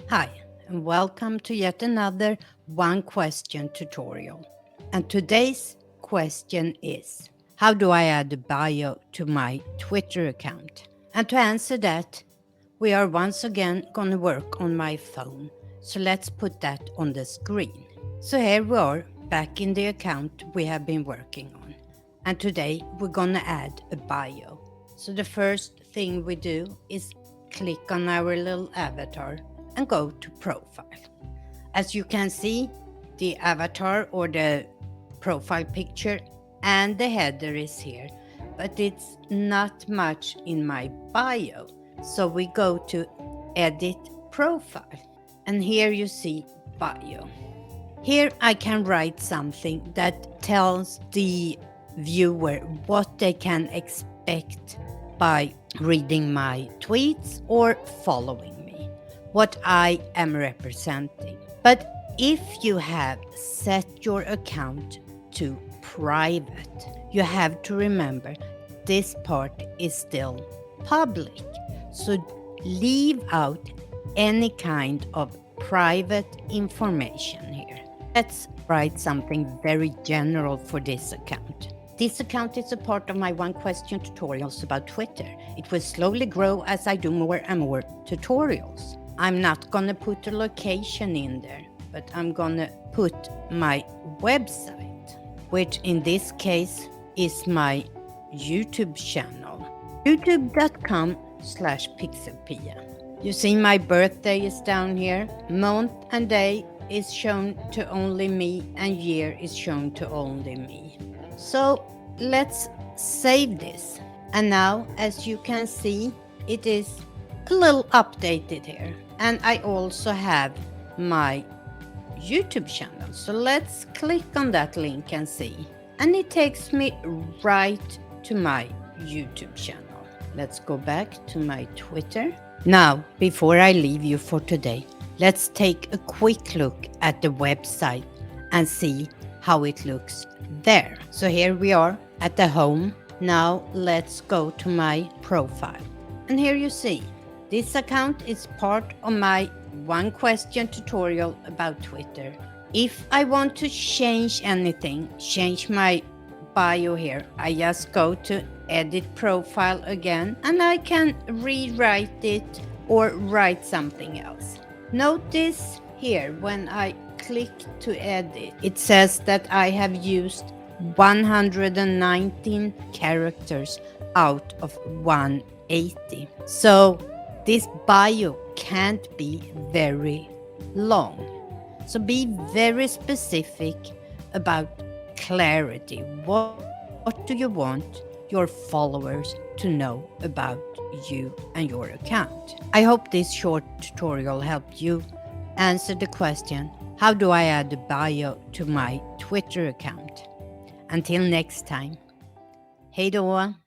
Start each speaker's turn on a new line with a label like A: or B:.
A: Hi, and welcome to yet another one question tutorial. And today's question is, how do I add a bio to my Twitter account? And to answer that, we are once again going to work on my phone. So let's put that on the screen. So here we are back in the account we have been working on. And today we're going to add a bio. So the first thing we do is click on our little avatar and go to profile. As you can see, the avatar or the profile picture and the header is here, but it's not much in my bio. So we go to edit profile, and here you see bio. Here I can write something that tells the viewer what they can expect by reading my tweets or following me, what I am representing. But if you have set your account to private, you have to remember this part is still public. So leave out any kind of private information here. Let's write something very general for this account. This account is a part of my one question tutorials about Twitter. It will slowly grow as I do more and more tutorials. I'm not gonna put a location in there, but I'm gonna put my website, which in this case is my YouTube channel, youtube.com/PixelPia. You see my birthday is down here. Month and day is shown to only me and year is shown to only me. So let's save this. And now, as you can see, it is a little updated here. And I also have my YouTube channel. So let's click on that link and see. And it takes me right to my YouTube channel. Let's go back to my Twitter. Now, before I leave you for today, let's take a quick look at the website and see how it looks there. So here we are at the home. Now let's go to my profile. And here you see, this account is part of my one question tutorial about Twitter. If I want to change anything, change my bio here, I just go to edit profile again and I can rewrite it or write something else. Notice here when I click to edit, it says that I have used 119 characters out of 180. So this bio can't be very long. So be very specific about clarity. What do you want your followers to know about you and your account? I hope this short tutorial helped you answer the question, how do I add a bio to my Twitter account? Until next time, hej då!